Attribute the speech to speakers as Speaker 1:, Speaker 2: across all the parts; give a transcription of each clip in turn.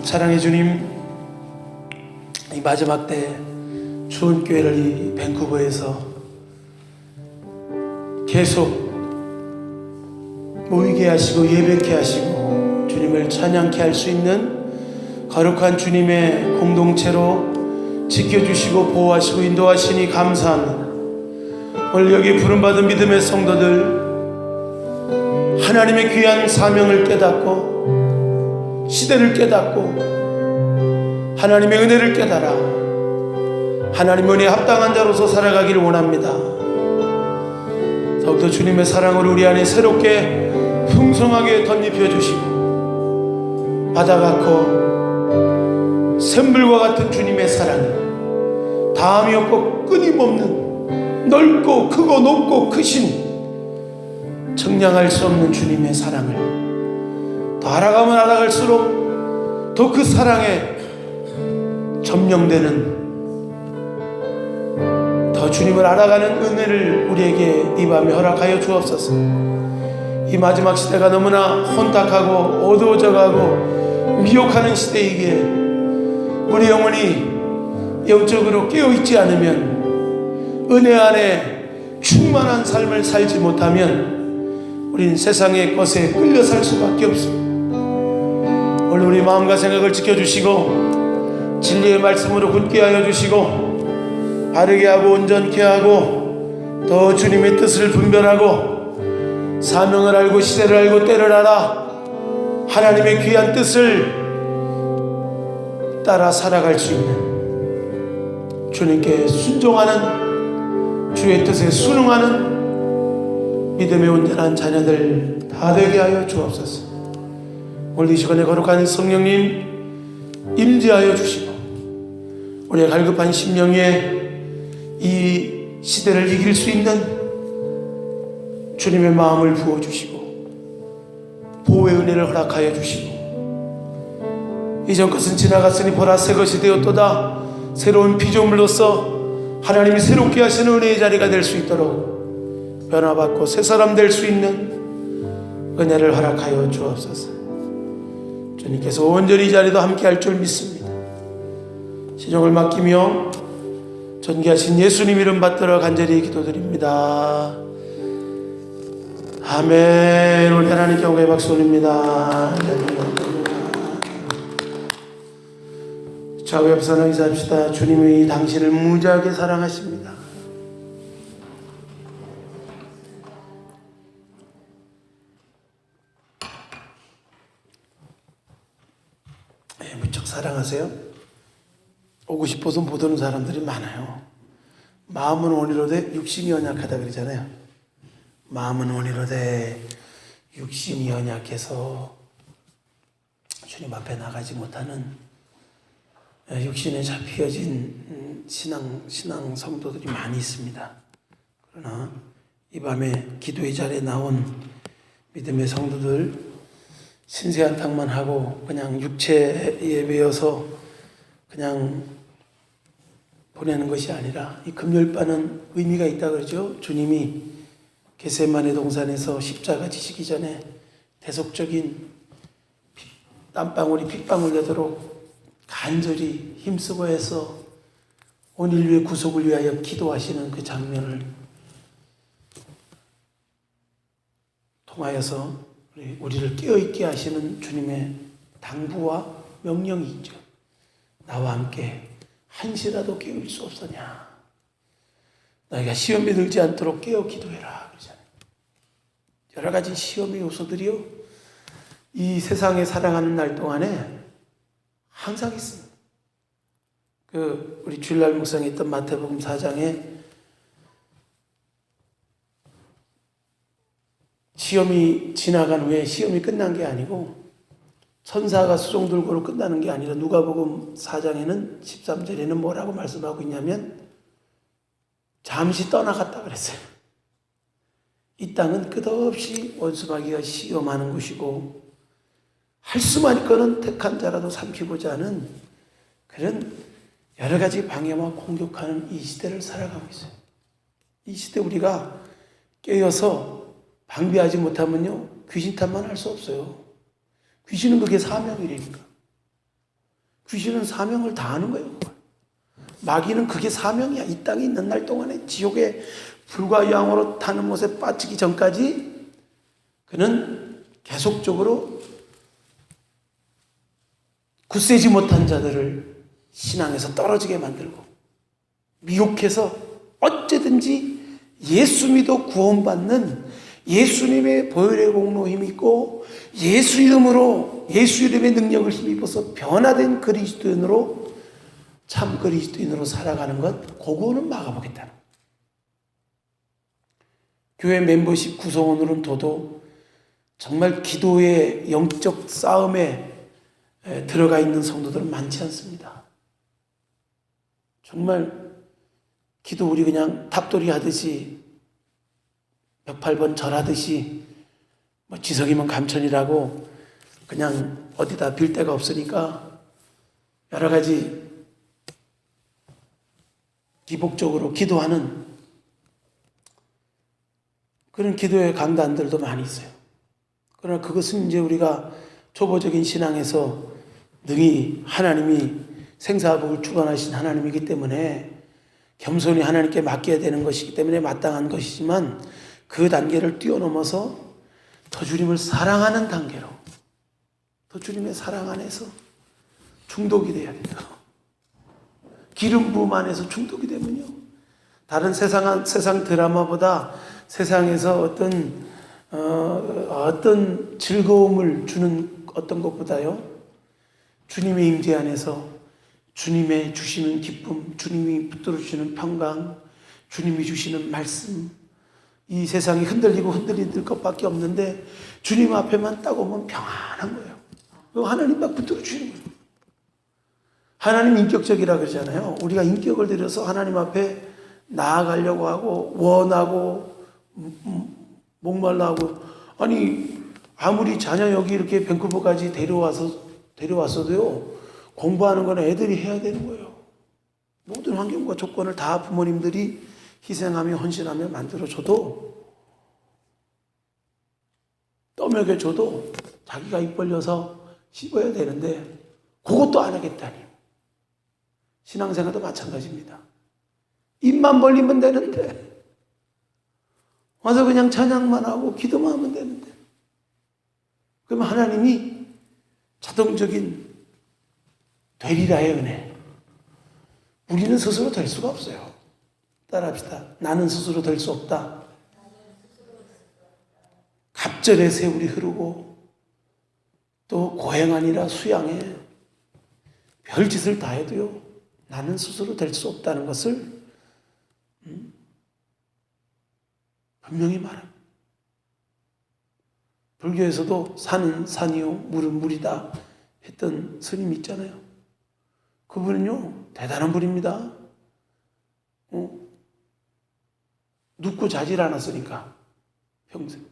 Speaker 1: 사랑의 주님, 이 마지막 때 추운 교회를 이 밴쿠버에서 계속 모이게 하시고 예배케 하시고 주님을 찬양케 할 수 있는 거룩한 주님의 공동체로 지켜주시고 보호하시고 인도하시니 감사합니다. 오늘 여기 부름받은 믿음의 성도들, 하나님의 귀한 사명을 깨닫고 시대를 깨닫고 하나님의 은혜를 깨달아 하나님의 은혜에 합당한 자로서 살아가기를 원합니다. 더욱더 주님의 사랑을 우리 안에 새롭게 풍성하게 덧입혀 주시고 바다같고 샘물과 같은 주님의 사랑이 다함이 없고 끊임없는 넓고 크고 높고 크신 청량할 수 없는 주님의 사랑을 더 알아가면 알아갈수록 더 그 사랑에 점령되는 더 주님을 알아가는 은혜를 우리에게 이 밤에 허락하여 주옵소서. 이 마지막 시대가 너무나 혼탁하고 어두워져가고 미혹하는 시대이기에 우리 영혼이 영적으로 깨어있지 않으면, 은혜 안에 충만한 삶을 살지 못하면 우린 세상의 것에 끌려 살 수밖에 없습니다. 오늘 우리 마음과 생각을 지켜주시고 진리의 말씀으로 굳게 하여 주시고 바르게 하고 온전케 하고 더 주님의 뜻을 분별하고 사명을 알고 시대를 알고 때를 알아 하나님의 귀한 뜻을 따라 살아갈 수 있는, 주님께 순종하는, 주의 뜻에 순응하는 믿음의 온전한 자녀들 다 되게 하여 주옵소서. 오늘 이 시간에 거룩한 성령님 임재하여 주시고 우리의 갈급한 심령에 이 시대를 이길 수 있는 주님의 마음을 부어주시고 보호의 은혜를 허락하여 주시고 이전 것은 지나갔으니 보라 새 것이 되었도다. 새로운 피조물로서 하나님이 새롭게 하시는 은혜의 자리가 될 수 있도록 변화받고 새 사람 될 수 있는 은혜를 허락하여 주옵소서. 주님께서 온전히 이 자리도 함께 할 줄 믿습니다. 시종을 맡기며 존귀하신 예수님 이름 받들어 간절히 기도드립니다. 아멘. 우리 하나님께 영광의 박수 올립니다. 좌우 옆선 의사합시다. 주님이 당신을 무지하게 사랑하십니다. 무척 사랑하세요? 오고 싶어서 못 오는 사람들이 많아요. 마음은 온이로되 육신이 연약하다 그러잖아요. 마음은 온이로되 육신이 연약해서 주님 앞에 나가지 못하는 육신에 잡혀진 신앙 성도들이 많이 있습니다. 그러나 이 밤에 기도의 자리에 나온 믿음의 성도들, 신세 한탕만 하고 그냥 육체 예배여서 그냥 보내는 것이 아니라 이 금열반은 의미가 있다 그러죠. 주님이 겟세마네 동산에서 십자가 지시기 전에 대속적인 땀방울이 핏방울 되도록 간절히 힘쓰고 해서 온 인류의 구속을 위하여 기도하시는 그 장면을 통하여서 우리를 깨어있게 하시는 주님의 당부와 명령이 있죠. 나와 함께 한시라도 깨울 수 없으냐. 너희가 시험에 들지 않도록 깨어 기도해라 그러잖아요. 여러 가지 시험의 요소들이요, 이 세상에 살아가는 날 동안에 항상 있습니다. 우리 주일날 묵상했던 마태복음 4장에 시험이 지나간 후에 시험이 끝난 게 아니고 천사가 수종 들고로 끝나는 게 아니라 누가복음 4장에는 13절에는 뭐라고 말씀하고 있냐면 잠시 떠나갔다 그랬어요. 이 땅은 끝없이 원수마귀가 시험하는 곳이고 할 수만 있거든 택한 자라도 삼키고자 하는 그런 여러 가지 방해와 공격하는 이 시대를 살아가고 있어요. 이 시대 우리가 깨어서 방비하지 못하면요 귀신 탓만 할 수 없어요. 귀신은 그게 사명이라니까. 귀신은 사명을 다하는 거예요. 마귀는 그게 사명이야. 이 땅에 있는 날 동안에 지옥에 불과 양으로 타는 못에 빠지기 전까지 그는 계속적으로 굳세지 못한 자들을 신앙에서 떨어지게 만들고 미혹해서 어쨌든지 예수 믿어 구원받는 예수님의 보혈의 공로 힘입고 예수 이름으로 예수 이름의 능력을 힘입어서 변화된 그리스도인으로 참 그리스도인으로 살아가는 것, 그거는 막아보겠다는 거예요. 교회 멤버십 구성원으로는 더도 정말 기도의 영적 싸움에 들어가 있는 성도들은 많지 않습니다. 정말 기도 우리 그냥 탑돌이 하듯이 108번 절하듯이 뭐 지석이면 감천이라고 그냥 어디다 빌 데가 없으니까 여러 가지 기복적으로 기도하는 그런 기도의 강단들도 많이 있어요. 그러나 그것은 이제 우리가 초보적인 신앙에서 능히 하나님이 생사복을 주관하신 하나님이기 때문에 겸손히 하나님께 맡겨야 되는 것이기 때문에 마땅한 것이지만 그 단계를 뛰어넘어서 더 주님을 사랑하는 단계로 더 주님의 사랑 안에서 중독이 돼야 돼요. 기름 부음 안에서 중독이 되면요. 다른 세상 드라마보다 세상에서 어떤 즐거움을 주는 어떤 것보다요. 주님의 임재 안에서 주님의 주시는 기쁨, 주님이 붙들어 주시는 평강, 주님이 주시는 말씀, 이 세상이 흔들리고 흔들릴 것밖에 없는데 주님 앞에만 딱 오면 평안한 거예요. 하나님 막 붙들어 주시는 거예요. 하나님 인격적이라 그러잖아요. 우리가 인격을 들여서 하나님 앞에 나아가려고 하고 원하고 목말라 하고 아니 아무리 자녀 여기 이렇게 밴쿠버까지 데려왔어도요 공부하는 건 애들이 해야 되는 거예요. 모든 환경과 조건을 다 부모님들이 희생하며 헌신하며 만들어줘도 떠먹여줘도 자기가 입 벌려서 씹어야 되는데 그것도 안 하겠다니. 신앙생활도 마찬가지입니다. 입만 벌리면 되는데 와서 그냥 찬양만 하고 기도만 하면 되는데 그러면 하나님이 자동적인 되리라의 은혜. 우리는 스스로 될 수가 없어요. 따라합시다. 나는 스스로 될 수 없다. 갑절에 세월이 흐르고 또 고행 아니라 수양에 별짓을 다 해도요. 나는 스스로 될 수 없다는 것을 분명히 말합니다. 불교에서도 산은 산이요 물은 물이다 했던 스님이 있잖아요. 그분은요 대단한 분입니다. 눕고 자질 않았으니까 평생.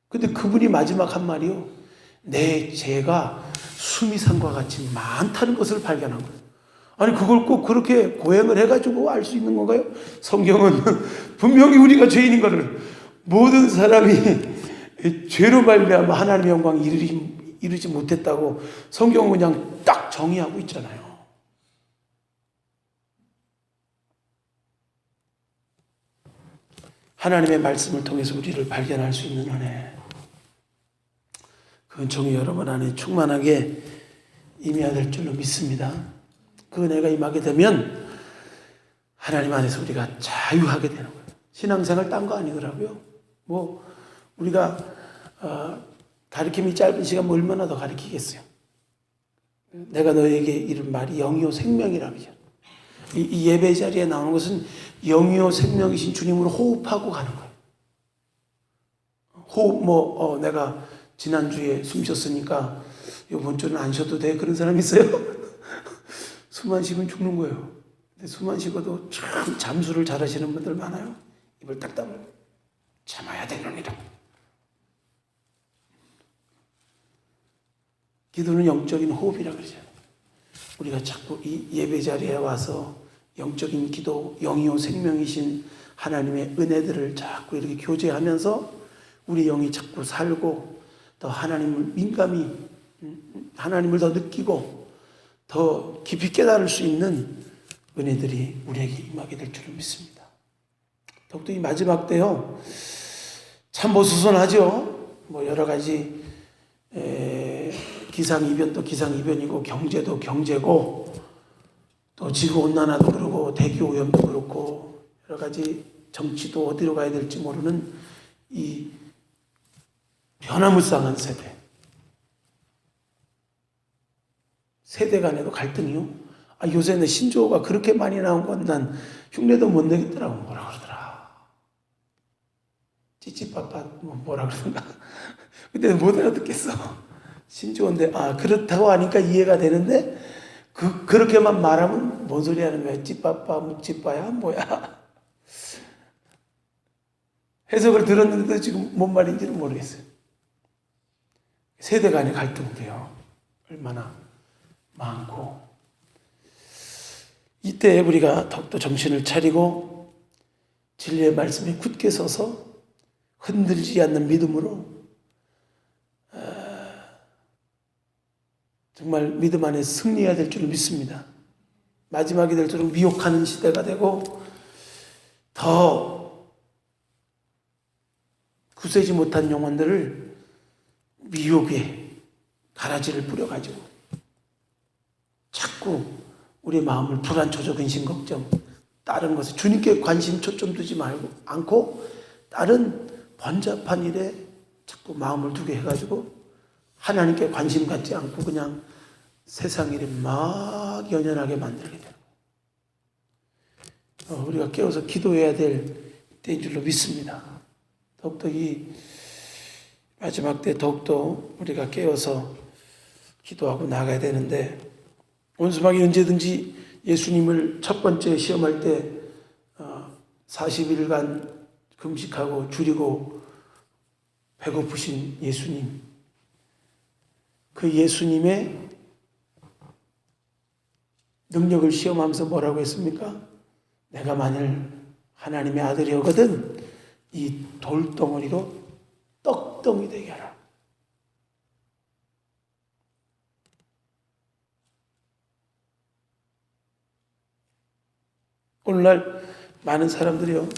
Speaker 1: 근데 그분이 마지막 한 말이요. 내 죄가 수미산과 같이 많다는 것을 발견한 거예요. 아니 그걸 꼭 그렇게 고행을 해가지고 알 수 있는 건가요? 성경은 분명히 우리가 죄인인 것을 모든 사람이 죄로 말미암아 하나님의 영광 이루지 못했다고 성경은 그냥 딱 정의하고 있잖아요. 하나님의 말씀을 통해서 우리를 발견할 수 있는 은혜, 그 은총이 여러분 안에 충만하게 임해야 될 줄로 믿습니다. 그 은혜가 임하게 되면 하나님 안에서 우리가 자유하게 되는 거예요. 신앙생활 딴 거 아니더라고요. 뭐 우리가 가르침이 짧은 시간 뭐 얼마나 더 가르치겠어요. 내가 너에게 이른 말이 영이요 생명이라 그러죠. 이 예배 자리에 나오는 것은 영이요 생명이신 주님으로 호흡하고 가는 거예요. 호흡 내가 지난주에 숨 쉬었으니까 이번 주는 안 쉬어도 돼. 그런 사람 있어요? 숨 안 쉬면 죽는 거예요. 근데 숨 안 쉬고도 참 잠수를 잘하시는 분들 많아요. 입을 딱 다물고 참아야 되느니라. 기도는 영적인 호흡이라 그러죠. 우리가 자꾸 이 예배 자리에 와서 영적인 기도, 영이요 생명이신 하나님의 은혜들을 자꾸 이렇게 교제하면서 우리 영이 자꾸 살고 더 하나님을 민감히 하나님을 더 느끼고 더 깊이 깨달을 수 있는 은혜들이 우리에게 임하게 될 줄을 믿습니다. 더욱더 이 마지막 때요, 참 어수선하죠. 여러 가지 기상이변도 기상이변이고 경제도 경제고 또 지구온난화도 그렇고 대기오염도 그렇고 여러 가지 정치도 어디로 가야 될지 모르는 이 변화무쌍한 세대 간에도 갈등이요. 요새는 신조어가 그렇게 많이 나온 건 난 흉내도 못 내겠더라고. 뭐라 그러더라. 찌찌빠빠 뭐라 그러던가. 근데 못 알아듣겠어. 신조어인데 그렇다고 하니까 이해가 되는데 그렇게만 말하면 뭔 소리 하는 거야. 찌빠빠 묵찌빠야 뭐야. 해석을 들었는데도 지금 뭔 말인지는 모르겠어요. 세대 간의 갈등도요, 얼마나 많고, 이때 우리가 더욱더 정신을 차리고 진리의 말씀에 굳게 서서 흔들리지 않는 믿음으로 정말 믿음 안에 승리해야 될 줄을 믿습니다. 마지막이 될수록 미혹하는 시대가 되고 더 구세지 못한 영혼들을 미혹에 가라지를 뿌려가지고 자꾸 우리 마음을 불안, 초조, 근심, 걱정, 다른 것에 주님께 관심 초점 두지 않고 다른 번잡한 일에 자꾸 마음을 두게 해가지고 하나님께 관심 갖지 않고 그냥 세상 일에 막 연연하게 만들게 되는 거예요. 우리가 깨어서 기도해야 될 때인 줄로 믿습니다. 더욱더 이 마지막 때 더욱더 우리가 깨어서 기도하고 나가야 되는데, 원수막이 언제든지 예수님을 첫 번째 시험할 때 40일간 금식하고 줄이고 배고프신 예수님, 그 예수님의 능력을 시험하면서 뭐라고 했습니까? 내가 만일 하나님의 아들이거든 이 돌덩어리로 떡덩이 되게 하라. 오늘날 많은 사람들이요,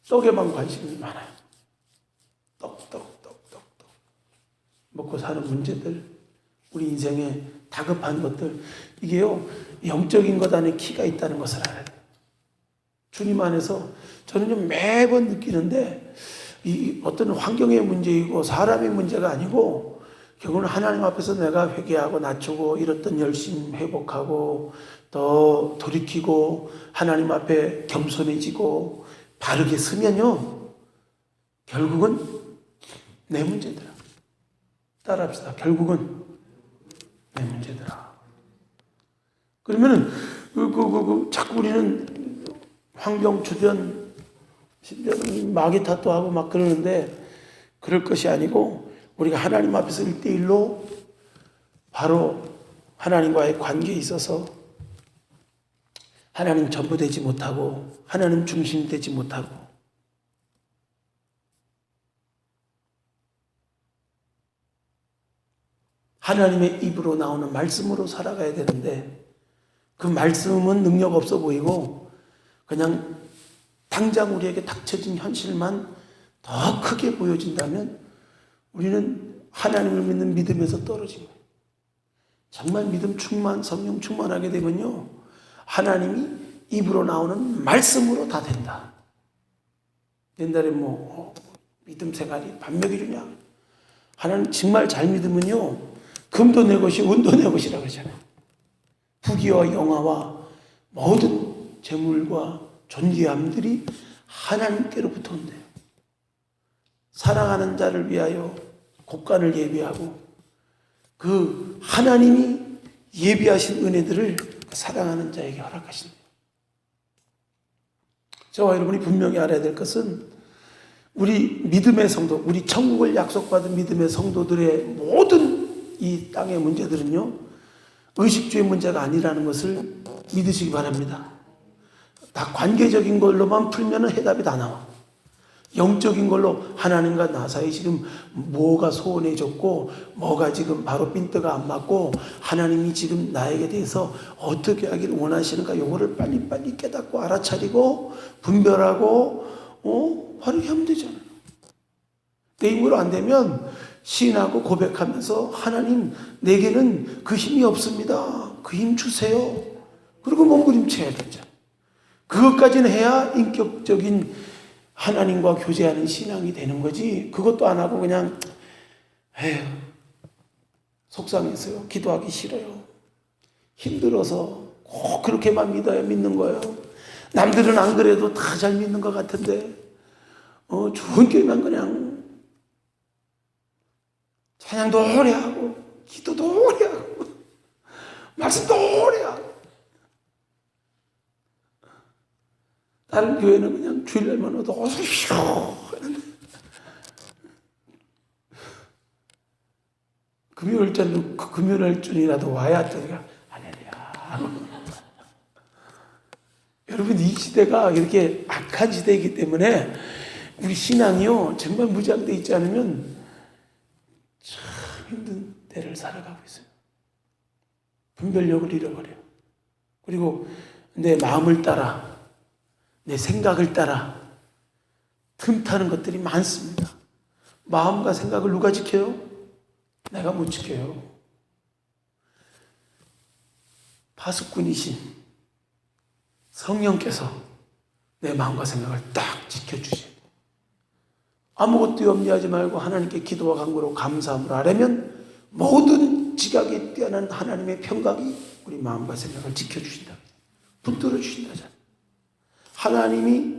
Speaker 1: 떡에만 관심이 많아요. 떡. 먹고 사는 문제들, 우리 인생에 다급한 것들, 이게요, 영적인 것 안에 키가 있다는 것을 알아야 돼요. 주님 안에서 저는 매번 느끼는데, 이 어떤 환경의 문제이고 사람의 문제가 아니고 결국은 하나님 앞에서 내가 회개하고 낮추고 잃었던 열심 회복하고 더 돌이키고 하나님 앞에 겸손해지고 바르게 서면요, 결국은 내 문제더라. 따라합시다. 결국은 내 문제더라. 그러면은 자꾸 우리는 환경 주변 마귀 탓도 하고 막 그러는데, 그럴 것이 아니고 우리가 하나님 앞에서 1대1로 바로 하나님과의 관계에 있어서 하나님 전부 되지 못하고 하나님 중심 되지 못하고 하나님의 입으로 나오는 말씀으로 살아가야 되는데, 그 말씀은 능력 없어 보이고 그냥 당장 우리에게 닥쳐진 현실만 더 크게 보여진다면 우리는 하나님을 믿는 믿음에서 떨어진 거예요. 정말 믿음 충만, 성령 충만하게 되면요, 하나님이 입으로 나오는 말씀으로 다 된다. 옛날에 믿음 생활이 반명이주냐? 하나님 정말 잘 믿으면요, 금도 내 것이 은도 내 것이라고 그러잖아요. 부귀와 영화와 모든 재물과 존귀함들이 하나님께로부터 온대요. 사랑하는 자를 위하여 곡간을 예비하고 그 하나님이 예비하신 은혜들을 사랑하는 자에게 허락하신대요. 저와 여러분이 분명히 알아야 될 것은 우리 믿음의 성도, 우리 천국을 약속받은 믿음의 성도들의 모든 이 땅의 문제들은요, 의식주의 문제가 아니라는 것을 믿으시기 바랍니다. 다 관계적인 걸로만 풀면 해답이 다 나와. 영적인 걸로 하나님과 나 사이 지금 뭐가 소원해졌고 뭐가 지금 바로 핀트가 안 맞고 하나님이 지금 나에게 대해서 어떻게 하기를 원하시는가, 요거를 빨리빨리 깨닫고 알아차리고 분별하고 바르게 하면 되잖아요. 내 힘으로 안 되면 시인하고 고백하면서 하나님, 내게는 그 힘이 없습니다. 그 힘 주세요. 그리고 몸부림쳐야 되잖아요. 그것까지는 해야 인격적인 하나님과 교제하는 신앙이 되는 거지. 그것도 안 하고 그냥 에휴, 속상해서요, 기도하기 싫어요, 힘들어서 꼭 그렇게만 믿어야 믿는 거예요. 남들은 안 그래도 다 잘 믿는 것 같은데 좋은 교회만 그냥 찬양도 오래 하고 기도도 오래 하고 말씀도 오래 하고, 다른 교회는 그냥 주일날만 와도 어서 오십시오 하는데 금요일쯤이라도 와야 또 우리가 할렐루야. 여러분, 이 시대가 이렇게 악한 시대이기 때문에 우리 신앙이요 정말 무장돼 있지 않으면 참 힘든 때를 살아가고 있어요. 분별력을 잃어버려요. 그리고 내 마음을 따라, 내 생각을 따라 틈타는 것들이 많습니다. 마음과 생각을 누가 지켜요? 내가 못 지켜요. 파수꾼이신 성령께서 내 마음과 생각을 딱 지켜주셔요. 아무것도 염려하지 말고 하나님께 기도와 간구로 감사함으로 하려면 모든 지각에 뛰어난 하나님의 평강이 우리 마음과 생각을 지켜주신다, 붙들어 주신다잖아요. 하나님이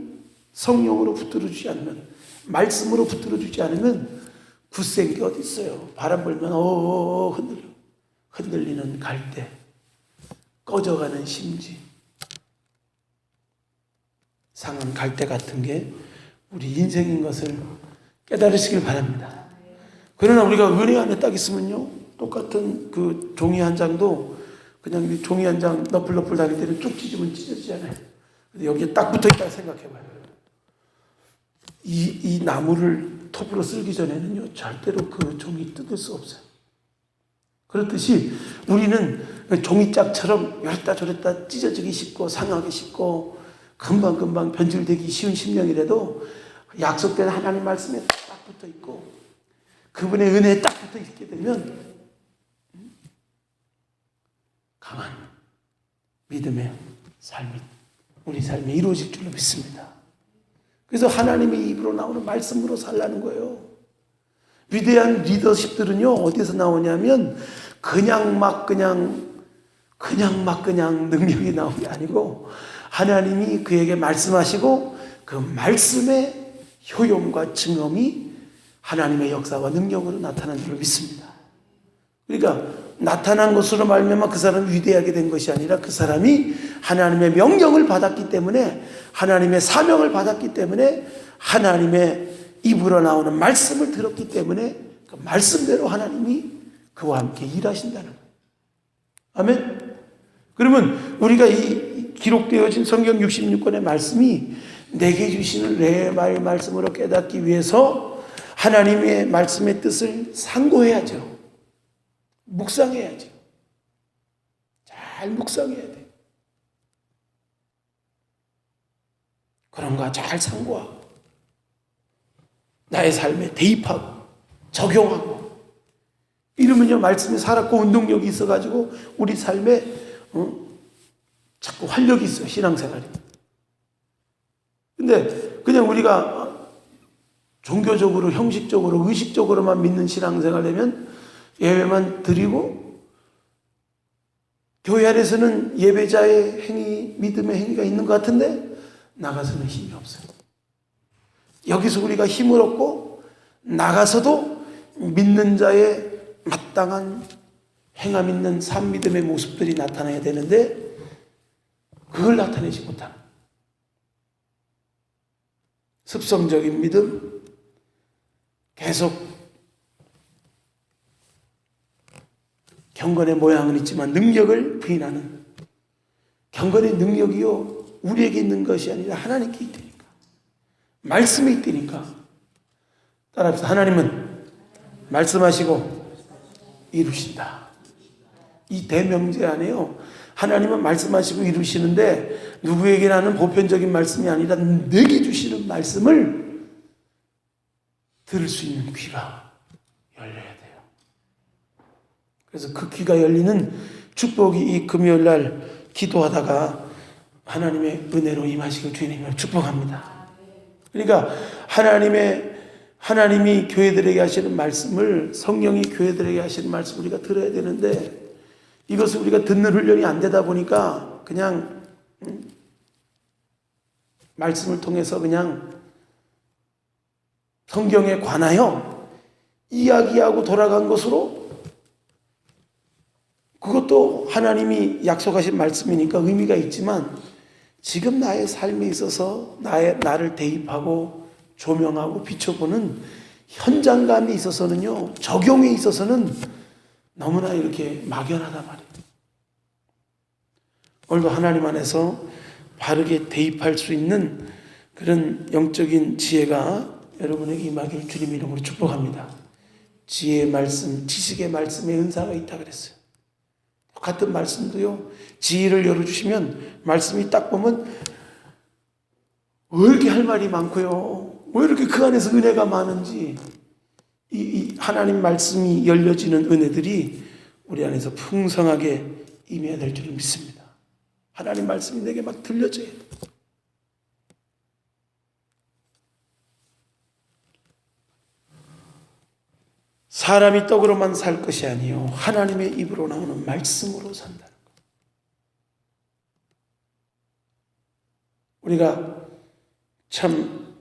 Speaker 1: 성령으로 붙들어 주지 않으면, 말씀으로 붙들어 주지 않으면 굳센 게 어디 있어요. 바람 불면 흔들리는 갈대, 꺼져가는 심지, 상한 갈대 같은 게 우리 인생인 것을 깨달으시길 바랍니다. 그러나 우리가 은혜 안에 딱 있으면요, 똑같은 그 종이 한 장도 그냥 종이 한 장 너플너플 다닐 때는 쭉 찢으면 찢어지잖아요. 근데 여기에 딱 붙어 있다고 생각해봐요. 이 나무를 톱으로 쓸기 전에는요 절대로 그 종이 뜯을 수 없어요. 그렇듯이 우리는 종이짝처럼 이랬다 저랬다 찢어지기 쉽고 상하기 쉽고 금방금방 변질되기 쉬운 심령이라도 약속된 하나님 말씀에 딱 붙어 있고 그분의 은혜에 딱 붙어 있게 되면 강한 믿음의 삶이 우리 삶에 이루어질 줄로 믿습니다. 그래서 하나님의 입으로 나오는 말씀으로 살라는 거예요. 위대한 리더십들은요 어디서 나오냐면 그냥 막 능력이 나오는 게 아니고 하나님이 그에게 말씀하시고 그 말씀의 효용과 증엄이 하나님의 역사와 능력으로 나타난 줄로 믿습니다. 그러니까 나타난 것으로 말미암아 그 사람이 위대하게 된 것이 아니라 그 사람이 하나님의 명령을 받았기 때문에, 하나님의 사명을 받았기 때문에, 하나님의 입으로 나오는 말씀을 들었기 때문에 그 말씀대로 하나님이 그와 함께 일하신다는 거예요. 아멘. 그러면 우리가 이 기록되어진 성경 66권의 말씀이 내게 주시는 레마의 말씀으로 깨닫기 위해서 하나님의 말씀의 뜻을 상고해야죠. 묵상해야죠. 잘 묵상해야 돼. 그런가 잘 상고하고 나의 삶에 대입하고 적용하고 이러면요 말씀이 살았고 운동력이 있어가지고 우리 삶에 자꾸 활력이 있어요. 신앙생활이. 근데 그냥 우리가 종교적으로 형식적으로 의식적으로만 믿는 신앙생활 되면 예배만 드리고 교회 안에서는 예배자의 행위, 믿음의 행위가 있는 것 같은데 나가서는 힘이 없어요. 여기서 우리가 힘을 얻고 나가서도 믿는 자의 마땅한 행함 있는 삶 믿음의 모습들이 나타나야 되는데 그걸 나타내지 못하는 습성적인 믿음, 계속 경건의 모양은 있지만 능력을 부인하는, 경건의 능력이요 우리에게 있는 것이 아니라 하나님께 있다니까. 말씀에 있다니까. 따라합시다. 하나님은 말씀하시고 이루신다. 이 대명제 안에요, 하나님은 말씀하시고 이루시는데 누구에게나 하는 보편적인 말씀이 아니라 내게 주시는 말씀을 들을 수 있는 귀가 열려야 돼요. 그래서 그 귀가 열리는 축복이 이 금요일날 기도하다가 하나님의 은혜로 임하시길 주님을 축복합니다. 그러니까 하나님이 교회들에게 하시는 말씀을, 성령이 교회들에게 하시는 말씀을 우리가 들어야 되는데, 이것을 우리가 듣는 훈련이 안 되다 보니까 그냥 말씀을 통해서 그냥 성경에 관하여 이야기하고 돌아간 것으로, 그것도 하나님이 약속하신 말씀이니까 의미가 있지만 지금 나의 삶에 있어서 나를 대입하고 조명하고 비춰보는 현장감에 있어서는요, 적용에 있어서는 너무나 이렇게 막연하단 말이에요. 오늘도 하나님 안에서 바르게 대입할 수 있는 그런 영적인 지혜가 여러분에게 임하길 주님 이름으로 축복합니다. 지혜의 말씀, 지식의 말씀에 은사가 있다 그랬어요. 같은 말씀도요, 지혜를 열어주시면 말씀이 딱 보면 왜 이렇게 할 말이 많고요, 왜 이렇게 그 안에서 은혜가 많은지, 이 하나님 말씀이 열려지는 은혜들이 우리 안에서 풍성하게 임해야 될 줄을 믿습니다. 하나님 말씀이 내게 막 들려져야 돼. 사람이 떡으로만 살 것이 아니요 하나님의 입으로 나오는 말씀으로 산다는 것. 우리가 참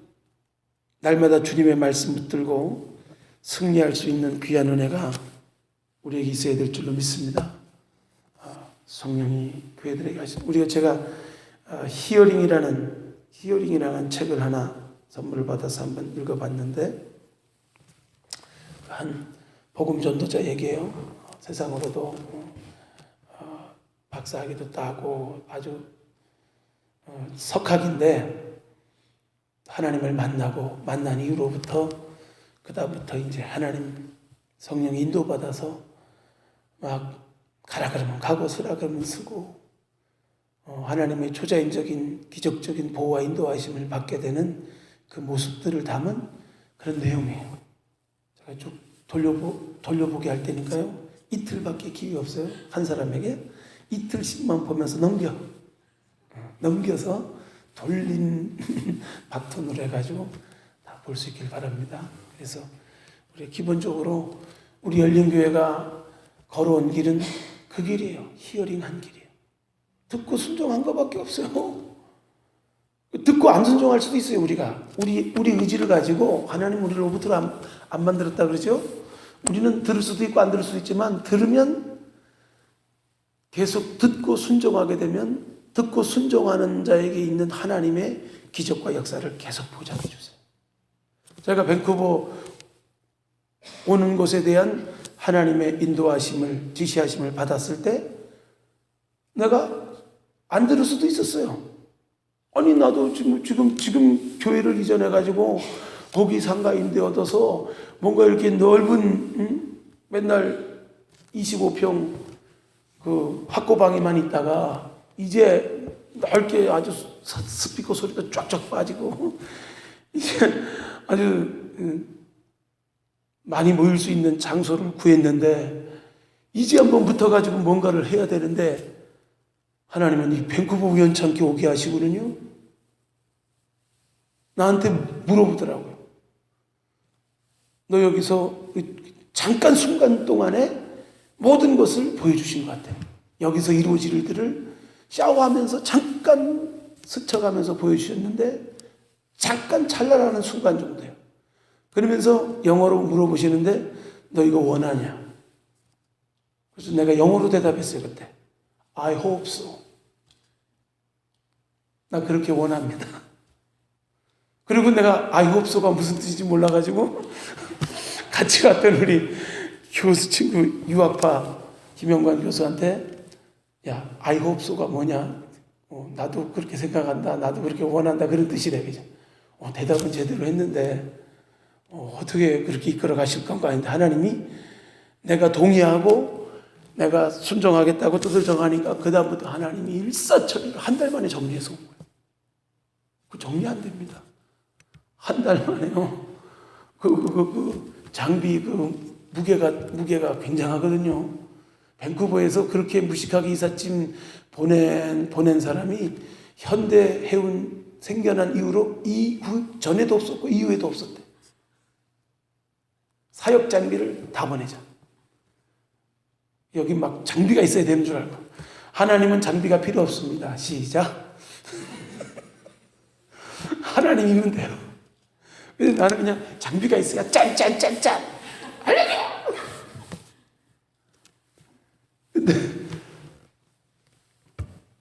Speaker 1: 날마다 주님의 말씀 붙들고 승리할 수 있는 귀한 은혜가 우리에게 있어야 될 줄로 믿습니다. 성령이 교회들에게 하신, 제가 히어링이라는 책을 하나 선물을 받아서 한번 읽어봤는데, 한 복음 전도자에게요, 세상으로도 박사학위도 따고 아주 석학인데, 하나님을 만난 이후로부터 그다음부터 이제 하나님 성령 인도받아서 막 가라 그러면 가고 서라 그러면 쓰고, 하나님의 초자연적인 기적적인 보호와 인도하심을 받게 되는 그 모습들을 담은 그런 내용이에요. 제가 쭉 돌려보게 할 테니까요, 이틀밖에 기회 없어요. 한 사람에게 이틀씩만 보면서 넘겨서 돌린 바톤으로 해가지고 다 볼 수 있길 바랍니다. 그래서 우리 기본적으로 우리 열린교회가 걸어온 길은 그 길이에요. 히어링한 길이에요. 듣고 순종한 것밖에 없어요. 듣고 안 순종할 수도 있어요. 우리 의지를 가지고 하나님 우리를 로봇으로 안 만들었다 그러죠. 우리는 들을 수도 있고 안 들을 수도 있지만, 들으면 계속 듣고 순종하게 되면 듣고 순종하는 자에게 있는 하나님의 기적과 역사를 계속 보장해 주세요. 제가 밴쿠버 오는 곳에 대한 하나님의 인도하심을, 지시하심을 받았을 때 내가 안 들을 수도 있었어요. 아니, 나도 지금 교회를 이전해가지고 거기 상가 임대 얻어서 뭔가 이렇게 넓은, 맨날 25평 그 학고방에만 있다가 이제 넓게 아주 스피커 소리가 쫙쫙 빠지고 이제 아주 많이 모일 수 있는 장소를 구했는데, 이제 한번 붙어가지고 뭔가를 해야 되는데 하나님은 이 밴쿠버 우연찮게 오게 하시고는요, 나한테 물어보더라고요. 너 여기서 잠깐 순간 동안에 모든 것을 보여주신 것 같아요. 여기서 이루어질 일들을 샤워하면서 잠깐 스쳐가면서 보여주셨는데, 잠깐 찰나라는 순간 정도예요. 그러면서 영어로 물어보시는데 너 이거 원하냐? 그래서 내가 영어로 대답했어요. 그때 I hope so. 나 그렇게 원합니다. 그리고 내가 I hope so가 무슨 뜻인지 몰라가지고 같이 갔던 우리 교수 친구 유학파 김영관 교수한테, 야, I hope so가 뭐냐? 나도 그렇게 생각한다. 나도 그렇게 원한다. 그런 뜻이래. 그죠? 대답은 제대로 했는데 어떻게 그렇게 이끌어 가실 건가 했는데 하나님이 내가 동의하고 내가 순종하겠다고 뜻을 정하니까 그 다음부터 하나님이 일사천리로 한 달 만에 정리해서 온 거예요. 그 정리 안 됩니다. 한 달 만에요. 장비 무게가 굉장하거든요. 밴쿠버에서 그렇게 무식하게 이삿짐 보낸 사람이 현대 해운 생겨난 이후로 전에도 없었고 이후에도 없었대. 사역 장비를 다 보내자. 여기 막 장비가 있어야 되는 줄 알고. 하나님은 장비가 필요 없습니다. 시작. 하나님이면 돼요. 근데 나는 그냥 장비가 있어야 짠짠짠짠. 할렐루야. 근데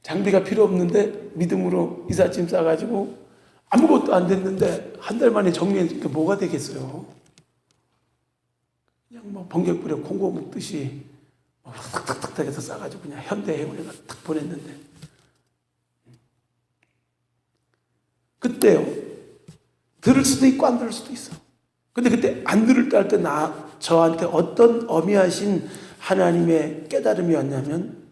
Speaker 1: 장비가 필요 없는데 믿음으로 이삿짐 싸가지고 아무것도 안 됐는데 한 달 만에 정리해주니까 뭐가 되겠어요? 그냥 뭐 번개 뿌려 콩고 먹듯이 탁탁탁탁 해서 싸가지고 그냥 현대 해운에 탁 보냈는데 그때요 들을 수도 있고 안 들을 수도 있어. 근데 그때 안 들을 때 할 때 저한테 어떤 어미하신 하나님의 깨달음이 왔냐면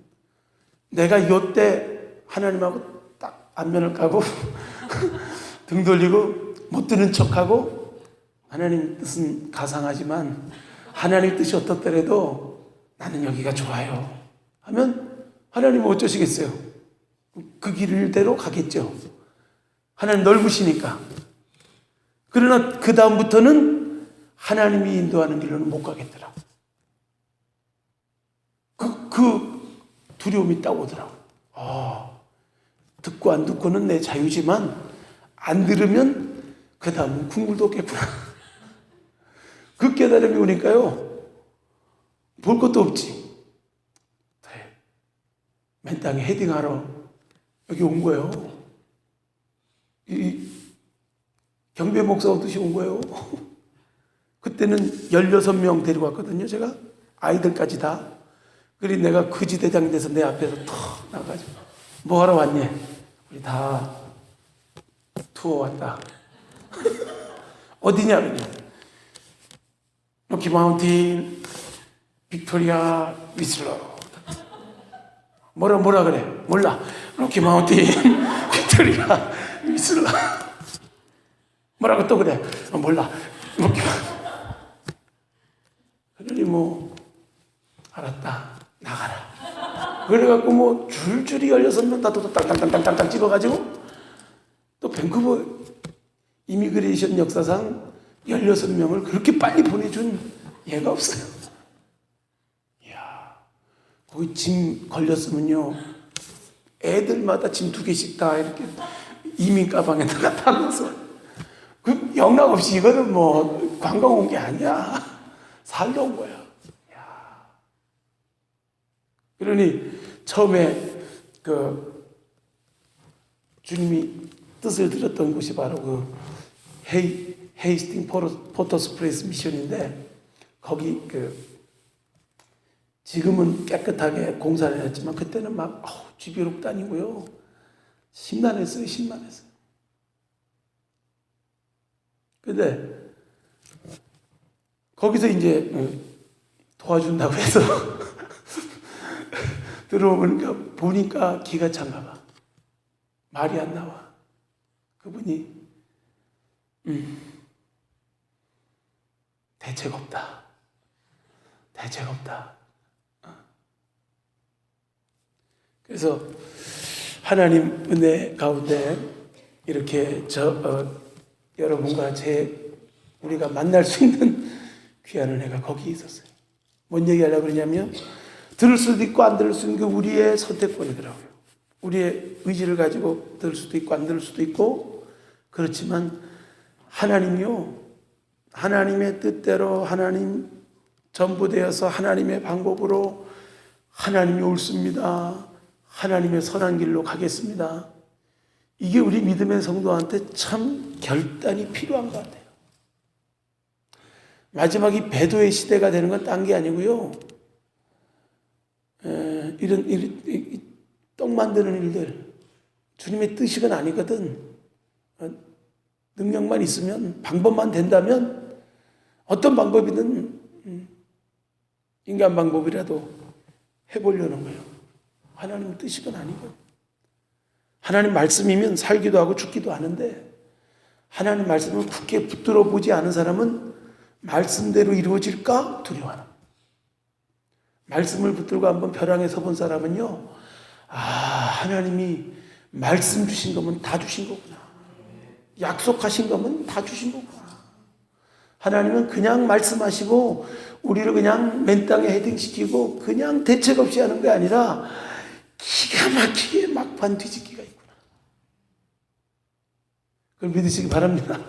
Speaker 1: 내가 이때 하나님하고 딱 안면을 까고 등 돌리고 못 듣는 척하고 하나님 뜻은 가상하지만 하나님 뜻이 어떻더라도 나는 여기가 좋아요 하면 하나님은 어쩌시겠어요? 그 길대로 가겠죠. 하나님 넓으시니까. 그러나 그 다음부터는 하나님이 인도하는 길로는 못 가겠더라. 그 두려움이 딱 오더라고. 듣고 안 듣고는 내 자유지만 안 들으면 그 다음은 궁굴도 없겠구나. 그 깨달음이 오니까요. 볼 것도 없지. 맨 땅에 헤딩하러 여기 온 거예요. 이 경배 목사 오듯이 온 거예요. 그때는 16명 데리고 왔거든요. 제가 아이들까지 다. 그리고 내가 거지대장이 돼서 내 앞에서 턱 나가지고 뭐 하러 왔니? 우리 다 투어 왔다. 어디냐 그냥 로키 마운틴 빅토리아 위슬러. 뭐라 그래? 몰라. 로키 마운틴 빅토리아 위슬러. 뭐라고 또 그래? 몰라. 로키. 그러니 뭐 알았다. 나가라. 그래갖고 뭐 줄줄이 16명 다 또 땅땅땅땅땅 찍어가지고 또 밴쿠버 이미그레이션 역사상 16명을 그렇게 빨리 보내준 예가 없어요. 이야, 거기 짐 걸렸으면요. 애들마다 짐 2개씩 다 이렇게 이민 가방에다가 담아서 그 영락 없이 이거는 뭐 관광 온 게 아니야. 살러 온 거야. 그러니 처음에 그 주님이 뜻을 들었던 곳이 바로 그 헤이스팅 포터스 프레스 미션인데 거기 그 지금은 깨끗하게 공사를 했지만 그때는 막 쥐비록 다니고요. 심란했어요. 근데 거기서 이제 도와준다고 해서 들어오니까 보니까 기가 찬가 봐. 말이 안 나와. 그분이 대책 없다. 그래서 하나님 은혜 가운데 이렇게 여러분과 우리가 만날 수 있는 귀한 은혜가 거기 있었어요. 뭔 얘기하려고 그러냐면 들을 수도 있고 안 들을 수 있는 게 우리의 선택권이더라고요. 우리의 의지를 가지고 들을 수도 있고 안 들을 수도 있고 그렇지만 하나님이요. 하나님의 뜻대로 하나님 전부되어서 하나님의 방법으로 하나님이 옳습니다. 하나님의 선한 길로 가겠습니다. 이게 우리 믿음의 성도한테 참 결단이 필요한 것 같아요. 마지막이 배도의 시대가 되는 건 딴 게 아니고요. 이런 떡 만드는 일들 주님의 뜻이건 아니거든. 능력만 있으면, 방법만 된다면 어떤 방법이든 인간 방법이라도 해보려는 거예요. 하나님 뜻이건 아니건. 하나님 말씀이면 살기도 하고 죽기도 하는데, 하나님 말씀을 굳게 붙들어 보지 않은 사람은 말씀대로 이루어질까 두려워하는 거예요. 말씀을 붙들고 한번 벼랑에 서본 사람은요, 하나님이 말씀 주신 거면 다 주신 거구나. 약속하신 거면 다 주신 거구나. 하나님은 그냥 말씀하시고 우리를 그냥 맨 땅에 헤딩시키고 그냥 대책 없이 하는 게 아니라 기가 막히게 막판 뒤집기가 있구나. 그걸 믿으시기 바랍니다.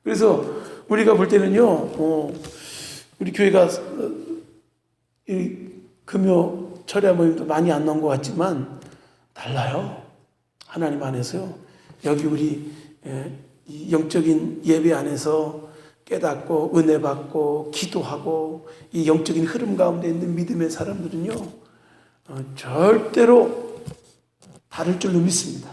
Speaker 1: 그래서 우리가 볼 때는요, 우리 교회가 이 금요 철야 모임도 많이 안 나온 것 같지만 달라요. 하나님 안에서요. 여기 우리 이 영적인 예배 안에서 깨닫고 은혜 받고 기도하고 이 영적인 흐름 가운데 있는 믿음의 사람들은요, 절대로 다를 줄로 믿습니다.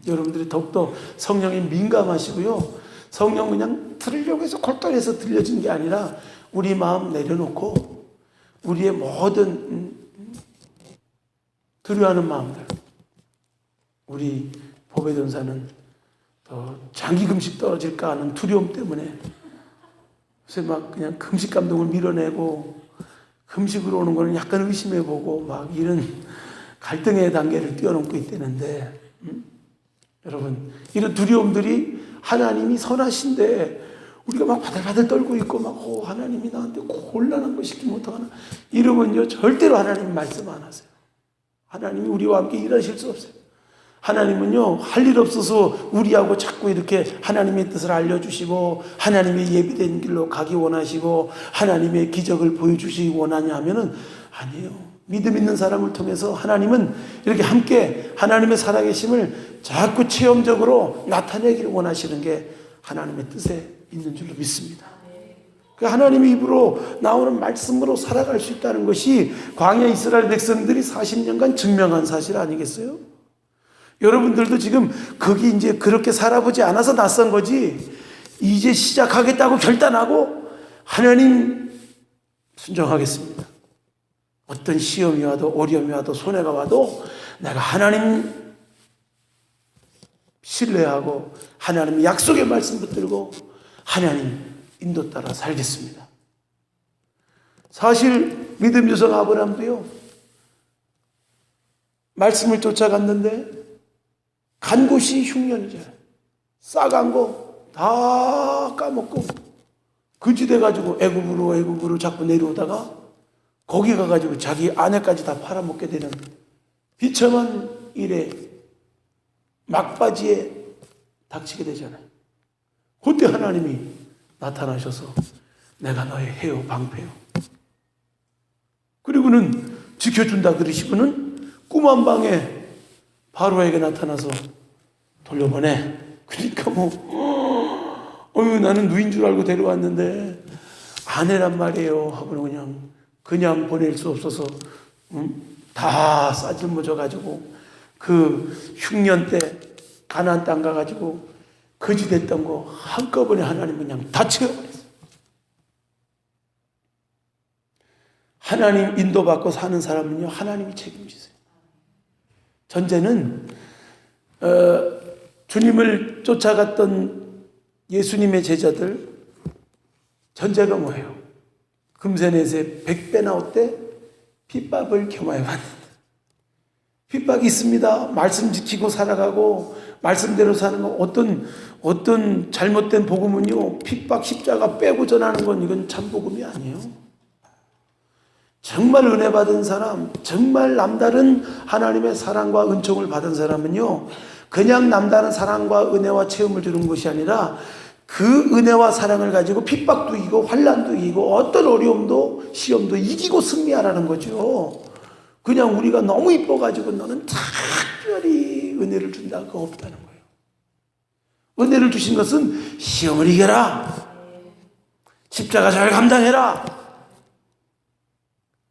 Speaker 1: 여러분들이 더욱더 성령에 민감하시고요, 성령 그냥 들으려고 해서 골똘해서 들려진 게 아니라 우리 마음 내려놓고 우리의 모든 두려워하는 마음들, 우리 보배전사는 더 장기 금식 떨어질까 하는 두려움 때문에 요새 막 그냥 금식 감동을 밀어내고 금식으로 오는 거는 약간 의심해보고 막 이런 갈등의 단계를 뛰어넘고 있다는데, 여러분, 이런 두려움들이 하나님이 선하신데 우리가 막 바들바들 떨고 있고 막 하나님이 나한테 곤란한 거 시키면 어떡하나 이러면요 절대로 하나님 말씀 안 하세요. 하나님이 우리와 함께 일하실 수 없어요. 하나님은요 할 일 없어서 우리하고 자꾸 이렇게 하나님의 뜻을 알려주시고 하나님의 예비된 길로 가기 원하시고 하나님의 기적을 보여주시기 원하냐 하면은 아니에요. 믿음 있는 사람을 통해서 하나님은 이렇게 함께 하나님의 살아계심을 자꾸 체험적으로 나타내기를 원하시는 게 하나님의 뜻에 있는 줄로 믿습니다. 그 하나님의 입으로 나오는 말씀으로 살아갈 수 있다는 것이 광야 이스라엘 백성들이 40년간 증명한 사실 아니겠어요? 여러분들도 지금 거기 이제 그렇게 살아보지 않아서 낯선 거지, 이제 시작하겠다고 결단하고 하나님 순종하겠습니다. 어떤 시험이 와도 어려움이 와도 손해가 와도 내가 하나님 신뢰하고 하나님 약속의 말씀 붙들고 하나님 인도 따라 살겠습니다. 사실 믿음 유성 아브라함도요, 말씀을 쫓아갔는데 간 곳이 흉년이잖아요. 싸간 거 다 까먹고 거지 돼가지고 애굽으로 자꾸 내려오다가 거기 가가지고 자기 아내까지 다 팔아먹게 되는 비참한 일에 막바지에 닥치게 되잖아요. 그때 하나님이 나타나셔서 내가 너의 해요 방패요. 그리고는 지켜준다 그러시고는 꿈 한 방에 바로에게 나타나서 돌려보내. 그러니까 나는 누인 줄 알고 데려왔는데 아내란 말이에요 하고 그냥 보낼 수 없어서 다 싸질머져가지고 그 흉년 때 가나안 땅 가가지고 거지 됐던 거 한꺼번에 하나님 그냥 다 채워버렸어요. 하나님 인도받고 사는 사람은요 하나님이 책임지세요. 전제는 주님을 쫓아갔던 예수님의 제자들 전제가 뭐예요? 금세넷에 100배 나올 때 핍박을 겸하여 받는다. 핍박이 있습니다. 말씀 지키고 살아가고 말씀대로 사는 거, 어떤 잘못된 복음은요 핍박 십자가 빼고 전하는 건 이건 참 복음이 아니에요. 정말 은혜 받은 사람, 정말 남다른 하나님의 사랑과 은총을 받은 사람은요 그냥 남다른 사랑과 은혜와 체험을 주는 것이 아니라 그 은혜와 사랑을 가지고 핍박도 이기고 환난도 이기고 어떤 어려움도 시험도 이기고 승리하라는 거죠. 그냥 우리가 너무 이뻐가지고 너는 특별히 은혜를 준다 그거 없다는 거예요. 은혜를 주신 것은 시험을 이겨라, 십자가 잘 감당해라,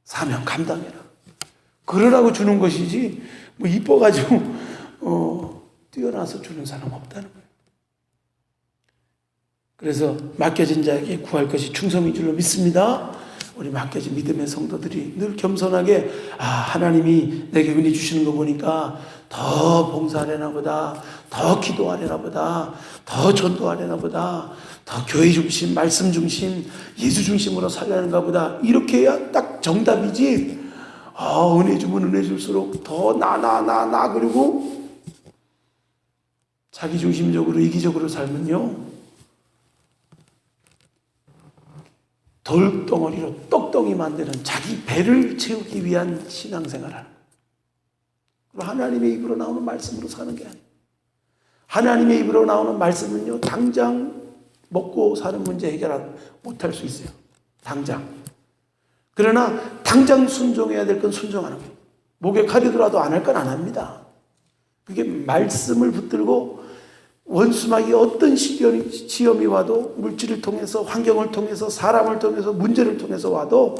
Speaker 1: 사명 감당해라, 그러라고 주는 것이지 이뻐가지고 뛰어나서 주는 사람 없다는 거예요. 그래서 맡겨진 자에게 구할 것이 충성인 줄로 믿습니다. 우리 맡겨진 믿음의 성도들이 늘 겸손하게 하나님이 내게 은혜 주시는 거 보니까 더 봉사하려나 보다, 더 기도하려나 보다, 더 전도하려나 보다, 더 교회 중심, 말씀 중심, 예수 중심으로 살려는가 보다, 이렇게 해야 딱 정답이지. 은혜 주면 은혜 줄수록 더 나 그리고 자기 중심적으로 이기적으로 살면요, 돌덩어리로 떡덩이 만드는 자기 배를 채우기 위한 신앙생활을, 하나님의 입으로 나오는 말씀으로 사는 게 아니에요. 하나님의 입으로 나오는 말씀은요, 당장 먹고 사는 문제 해결 못할 수 있어요. 당장. 그러나 당장 순종해야 될 건 순종하는 거예요. 목에 칼이 들어와도 안 할 건 안 합니다. 그게 말씀을 붙들고 원수마귀 어떤 시험이 와도, 물질을 통해서, 환경을 통해서, 사람을 통해서, 문제를 통해서 와도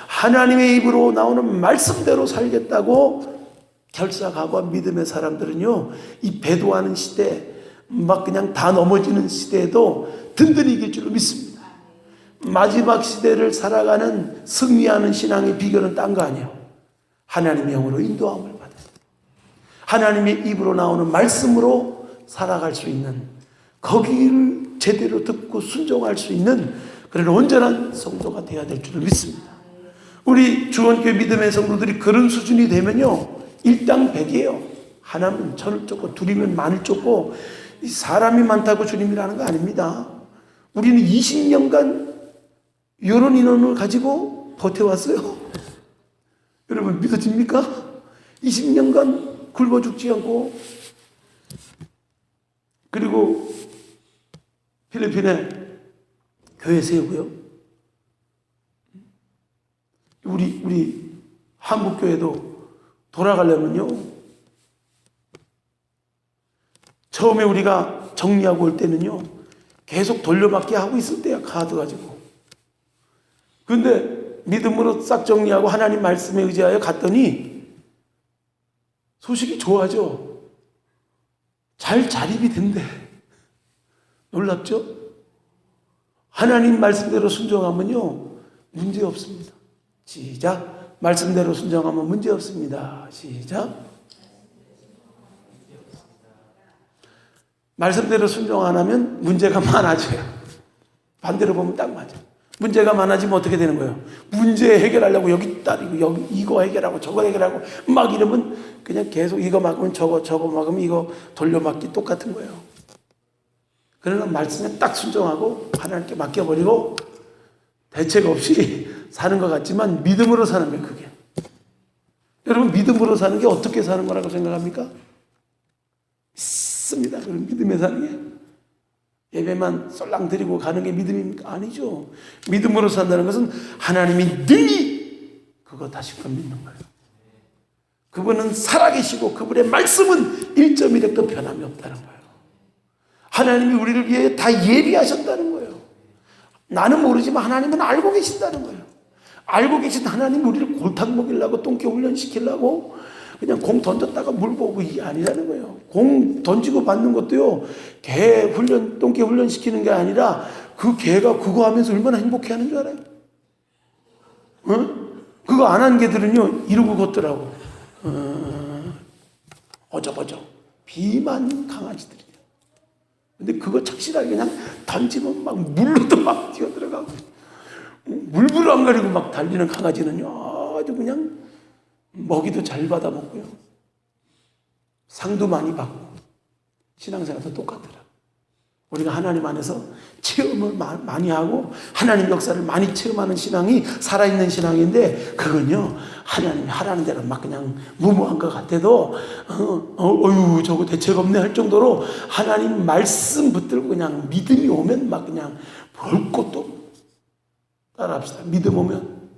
Speaker 1: 하나님의 입으로 나오는 말씀대로 살겠다고 결사각오한 믿음의 사람들은요, 이 배도하는 시대, 막 그냥 다 넘어지는 시대에도 든든히 이길 줄로 믿습니다. 마지막 시대를 살아가는, 승리하는 신앙의 비결은 딴 거 아니에요. 하나님의 영으로 인도함을 받아요. 하나님의 입으로 나오는 말씀으로 살아갈 수 있는, 거기를 제대로 듣고 순종할 수 있는 그런 온전한 성도가 되어야 될 줄을 믿습니다. 우리 주원교회 믿음의 성도들이 그런 수준이 되면요, 일당백이에요. 하나면 천을 쫓고 둘이면 만을 쫓고, 사람이 많다고 주님이라는 거 아닙니다. 우리는 20년간 이런 인원을 가지고 버텨왔어요. 여러분 믿어집니까? 20년간 굶어 죽지 않고, 그리고 필리핀에 교회 세우고요. 우리 한국 교회도 돌아가려면요, 처음에 우리가 정리하고 올 때는요, 계속 돌려막기 하고 있을 때야, 카드 가지고. 그런데 믿음으로 싹 정리하고 하나님 말씀에 의지하여 갔더니 소식이 좋아져. 잘 자립이 된대. 놀랍죠? 하나님 말씀대로 순종하면요, 문제 없습니다. 시작. 말씀대로 순종하면 문제 없습니다. 시작. 말씀대로 순종 안 하면 문제가 많아져요. 반대로 보면 딱 맞아요. 문제가 많아지면 어떻게 되는 거예요? 문제 해결하려고 여기 따리고 여기 이거 해결하고 저거 해결하고 막 이러면 그냥 계속 이거 막으면 저거 막으면 이거 돌려막기 똑같은 거예요. 그러나 말씀에 딱 순종하고 하나님께 맡겨버리고 대책 없이 사는 것 같지만 믿음으로 사는 거예요, 그게. 여러분, 믿음으로 사는 게 어떻게 사는 거라고 생각합니까? 믿습니다. 그럼 믿음에 사는 게. 예배만 썰랑 드리고 가는 게 믿음입니까? 아니죠. 믿음으로 산다는 것은 하나님이 능히 그거 다시금 믿는 거예요. 그분은 살아계시고 그분의 말씀은 1.1핵도 변함이 없다는 거예요. 하나님이 우리를 위해 다 예비하셨다는 거예요. 나는 모르지만 하나님은 알고 계신다는 거예요. 알고 계신 하나님이 우리를 골탕 먹이려고 똥개 훈련시키려고 그냥 공 던졌다가 물 보고 이게 아니라는 거예요. 공 던지고 받는 것도요, 똥개 훈련시키는 게 아니라 그 개가 그거 하면서 얼마나 행복해 하는 줄 알아요? 그거 안 한 개들은요, 이러고 걷더라고. 어저버저. 비만 강아지들이에요. 근데 그거 착실하게 그냥 던지면 막 물로도 막 뛰어들어가고, 물불 안 가리고 막 달리는 강아지는요, 아주 그냥 먹이도 잘 받아 먹고요, 상도 많이 받고, 신앙생활도 똑같더라. 우리가 하나님 안에서 체험을 많이 하고 하나님 역사를 많이 체험하는 신앙이 살아있는 신앙인데, 그건요, 하나님이 하라는 대로 막 그냥 무모한 것 같아도 어휴 저거 대책 없네 할 정도로 하나님 말씀 붙들고 그냥 믿음이 오면 막 그냥 볼 것도 없다. 따라합시다. 믿음 오면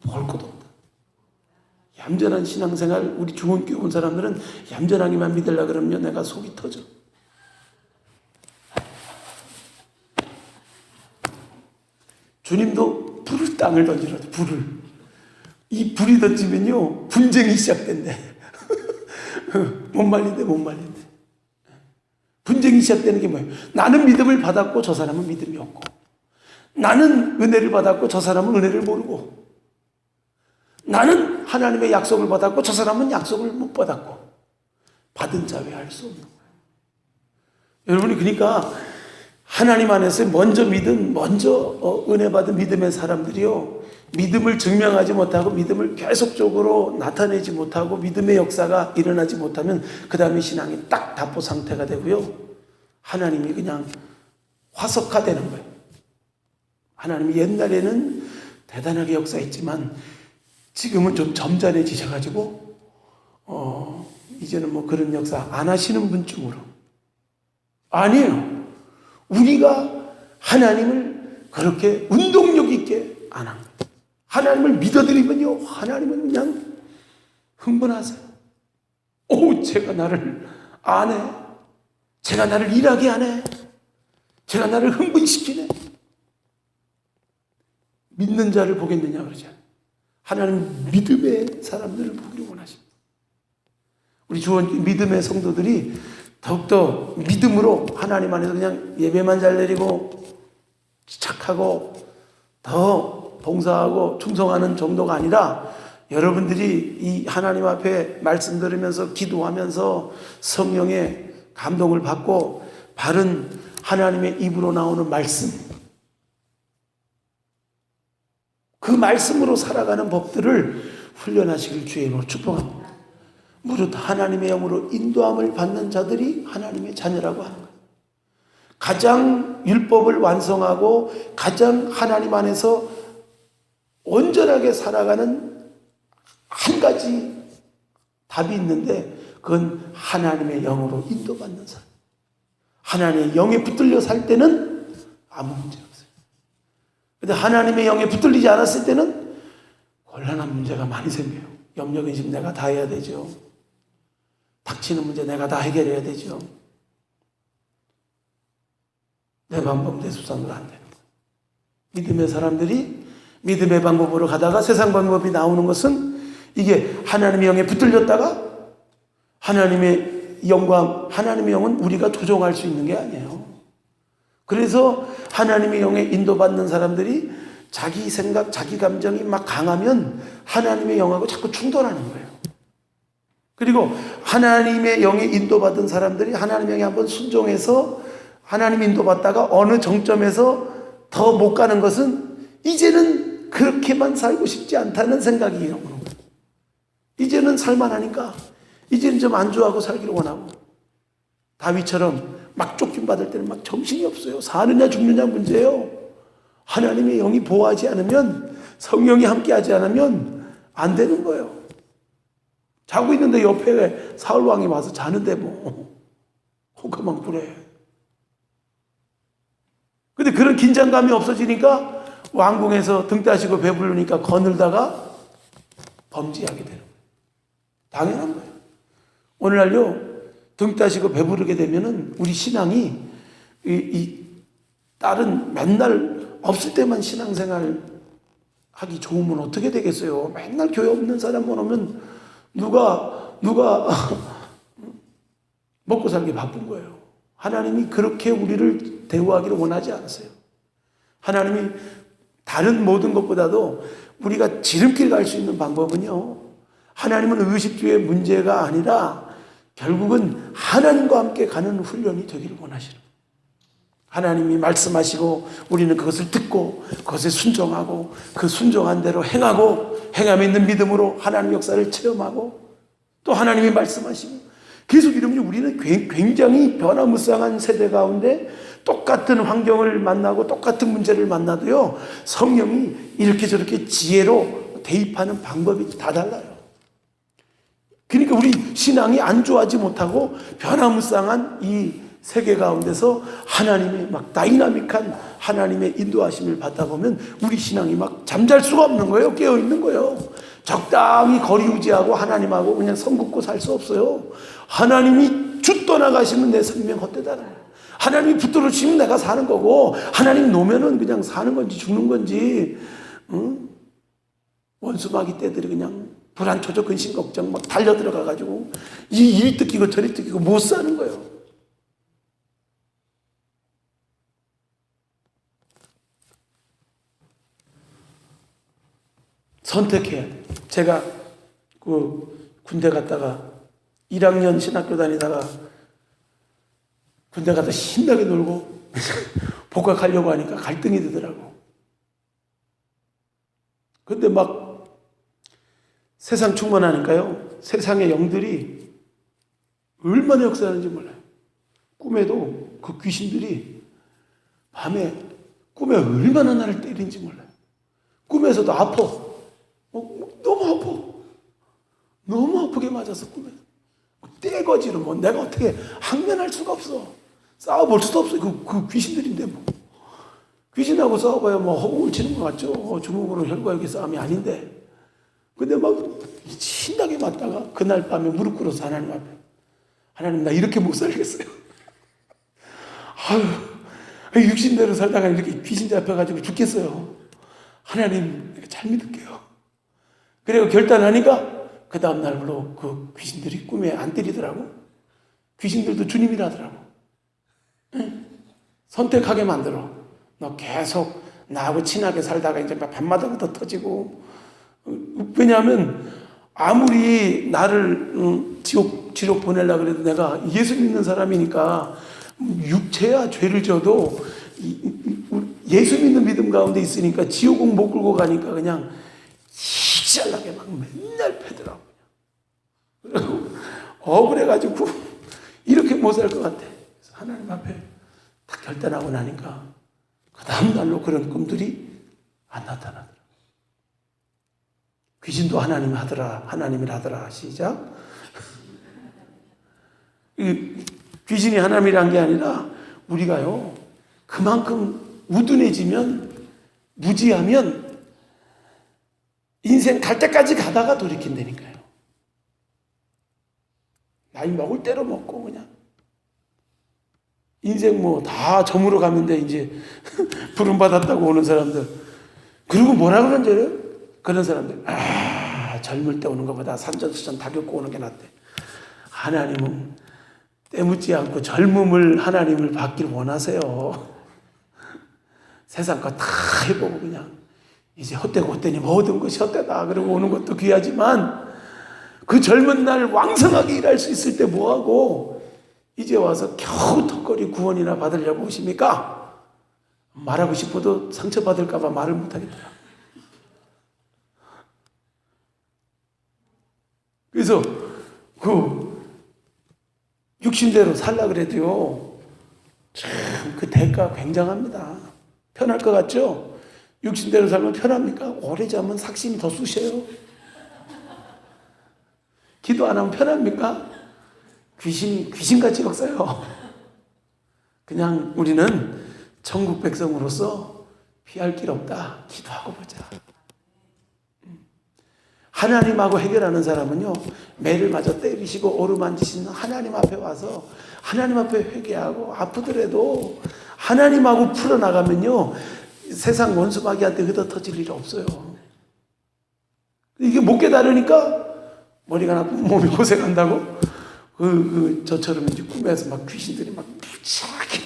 Speaker 1: 볼 것도 없다. 얌전한 신앙생활, 우리 중원교회 온 사람들은 얌전하게만 믿으려고 그러면 내가 속이 터져. 주님도 불을 땅을 던지라도, 불을. 이 불이 던지면요, 분쟁이 시작된대. 못 말린대. 분쟁이 시작되는 게 뭐예요? 나는 믿음을 받았고 저 사람은 믿음이 없고, 나는 은혜를 받았고 저 사람은 은혜를 모르고, 나는 하나님의 약속을 받았고 저 사람은 약속을 못 받았고, 받은 자 왜 할 수 없는 거예요. 여러분이 그러니까 하나님 안에서 먼저 믿은, 먼저 은혜 받은 믿음의 사람들이요, 믿음을 증명하지 못하고 믿음을 계속적으로 나타내지 못하고 믿음의 역사가 일어나지 못하면 그 다음에 신앙이 딱 답보 상태가 되고요, 하나님이 그냥 화석화되는 거예요. 하나님이 옛날에는 대단하게 역사했지만 지금은 좀 점잖해지셔가지고 이제는 뭐 그런 역사 안 하시는 분쯤으로. 아니에요. 우리가 하나님을 그렇게 운동력 있게 안 합니다. 하나님을 믿어드리면요, 하나님은 그냥 흥분하세요. 오, 제가 나를 안 해. 제가 나를 일하게 하네. 제가 나를 흥분시키네. 믿는 자를 보겠느냐 그러잖아요. 하나님 믿음의 사람들을 보기를 원하십니다. 우리 주원 믿음의 성도들이 더욱더 믿음으로 하나님 안에서 그냥 예배만 잘 드리고 착하고 더 봉사하고 충성하는 정도가 아니라, 여러분들이 이 하나님 앞에 말씀 들으면서 기도하면서 성령의 감동을 받고 바른 하나님의 입으로 나오는 말씀, 그 말씀으로 살아가는 법들을 훈련하시길 주의 이름으로 축복합니다. 무릇 하나님의 영으로 인도함을 받는 자들이 하나님의 자녀라고 하는 거예요. 가장 율법을 완성하고 가장 하나님 안에서 온전하게 살아가는 한 가지 답이 있는데, 그건 하나님의 영으로 인도받는 사람. 하나님의 영에 붙들려 살 때는 아무 문제 없어요. 근데 하나님의 영에 붙들리지 않았을 때는 곤란한 문제가 많이 생겨요. 염려, 근심 내가 다 해야 되죠. 닥치는 문제 내가 다 해결해야 되죠. 내 방법, 내 수단으로 안 되는 거예요. 믿음의 사람들이 믿음의 방법으로 가다가 세상 방법이 나오는 것은, 이게 하나님의 영에 붙들렸다가 하나님의 영광, 하나님의 영은 우리가 조종할 수 있는 게 아니에요. 그래서 하나님의 영에 인도받는 사람들이 자기 생각, 자기 감정이 막 강하면 하나님의 영하고 자꾸 충돌하는 거예요. 그리고 하나님의 영에 인도받은 사람들이 하나님의 영에 한번 순종해서 하나님 인도받다가 어느 정점에서 더 못 가는 것은, 이제는 그렇게만 살고 싶지 않다는 생각이 오는 거예요. 이제는 살만하니까 이제는 좀 안주하고 살기를 원하고, 다윗처럼 막 쫓김 받을 때는 막 정신이 없어요. 사느냐 죽느냐 문제예요. 하나님의 영이 보호하지 않으면, 성령이 함께하지 않으면 안 되는 거예요. 자고 있는데 옆에 사울 왕이 와서 자는데 뭐 호가망 부래. 근데 그런 긴장감이 없어지니까 왕궁에서 등 따시고 배부르니까 거늘다가 범죄하게 되는 거예요. 당연한 거예요. 오늘날요, 등 따시고 배부르게 되면은 우리 신앙이 이 딸은 맨날 없을 때만 신앙생활 하기 좋으면 어떻게 되겠어요? 맨날 교회 없는 사람만 오면 누가 먹고 살기 바쁜 거예요. 하나님이 그렇게 우리를 대우하기를 원하지 않으세요. 하나님이 다른 모든 것보다도 우리가 지름길 갈 수 있는 방법은요, 하나님은 의식주의 문제가 아니라 결국은 하나님과 함께 가는 훈련이 되기를 원하시는 거예요. 하나님이 말씀하시고 우리는 그것을 듣고 그것에 순종하고 그 순종한 대로 행하고, 행함에 있는 믿음으로 하나님 역사를 체험하고, 또 하나님이 말씀하시고, 계속 이러면 우리는 굉장히 변화무쌍한 세대 가운데 똑같은 환경을 만나고 똑같은 문제를 만나도요, 성령이 이렇게 저렇게 지혜로 대입하는 방법이 다 달라요. 그러니까 우리 신앙이 안주하지 못하고 변화무쌍한 이 세계 가운데서 하나님의 막 다이나믹한 하나님의 인도하심을 받다 보면 우리 신앙이 막 잠잘 수가 없는 거예요. 깨어 있는 거예요. 적당히 거리 유지하고 하나님하고 그냥 선 긋고 살 수 없어요. 하나님이 주 떠나가시면 내 생명 헛되다는 거예요. 하나님이 붙들어 주시면 내가 사는 거고, 하나님 놓으면은 그냥 사는 건지 죽는 건지, 응? 원수마귀 떼들이 그냥 불안, 초조, 근심, 걱정 막 달려 들어가가지고 이리 뜯기고 저리 뜯기고 못 사는 거예요. 선택해야 돼. 제가 그 군대 갔다가 1학년 신학교 다니다가 군대 가서 신나게 놀고 복학하려고 하니까 갈등이 되더라고. 근데 막 세상 충만하니까요. 세상의 영들이 얼마나 역사하는지 몰라요. 꿈에도 그 귀신들이 밤에 꿈에 얼마나 나를 때리는지 몰라요. 꿈에서도 아파. 너무 아파. 너무 아프게 맞아서 꿈에서. 떼거지로 뭐 내가 어떻게 항면할 수가 없어. 싸워볼 수도 없어. 그 귀신들인데 뭐. 귀신하고 싸워봐야 뭐 허공을 치는 것 같죠. 주먹으로 혈과 혈기 싸움이 아닌데. 근데 막 신나게 맞다가 그날 밤에 무릎 꿇어서 하나님 앞에, 하나님 나 이렇게 못 살겠어요. 아유, 육신대로 살다가 이렇게 귀신 잡혀가지고 죽겠어요. 하나님 내가 잘 믿을게요. 그리고 결단하니까 그 다음날로 그 귀신들이 꿈에 안 때리더라고. 귀신들도 주님이라더라고. 응? 선택하게 만들어. 너 계속 나하고 친하게 살다가 이제 밤마다부터 터지고. 왜냐하면 아무리 나를 지옥 보내려고 그래도 내가 예수 믿는 사람이니까 육체야 죄를 져도 예수 믿는 믿음 가운데 있으니까 지옥은 못 끌고 가니까 그냥 희한하게 막 맨날 패더라고. 그리고 억울해가지고 이렇게 못 살 것 같아. 그래서 하나님 앞에 딱 결단하고 나니까 그 다음날로 그런 꿈들이 안 나타나더라. 귀신도 하나님 하더라, 하나님을 하더라. 시작. 귀신이 하나님이란 게 아니라 우리가요 그만큼 우둔해지면, 무지하면 인생 갈 때까지 가다가 돌이킨다니까요. 나이 먹을 대로 먹고 그냥 인생 뭐 다 저물어 가는데 이제 부름 받았다고 오는 사람들. 그리고 뭐라 그러는 줄 알아요? 그런 사람들, 젊을 때 오는 것보다 산전수전 다 겪고 오는 게 낫대. 하나님은 때묻지 않고 젊음을 하나님을 받기를 원하세요. 세상 거 다 해보고 그냥 이제 헛되고 헛되니 모든 것이 헛되다 그러고 오는 것도 귀하지만 그 젊은 날 왕성하게 일할 수 있을 때 뭐하고 이제 와서 겨우 턱걸이 구원이나 받으려고 오십니까? 말하고 싶어도 상처받을까 봐 말을 못하겠더라. 그래서 육신대로 살라 그래도요 참 그 대가 굉장합니다. 편할 것 같죠? 육신대로 살면 편합니까? 오래 자면 삭심이 더 쑤셔요. 기도 안 하면 편합니까? 귀신같이 역사요. 그냥 우리는 천국 백성으로서 피할 길 없다. 기도하고 보자. 하나님하고 해결하는 사람은요 매를 맞아 때리시고 오르만지시는 하나님 앞에 와서 하나님 앞에 회개하고 아프더라도 하나님하고 풀어나가면요 세상 원수마귀한테 흩어질 일이 없어요. 이게 못 깨달으니까 머리가 나쁘고 몸이 고생한다고 저처럼 이제 꿈에서 막 귀신들이 막 무지하게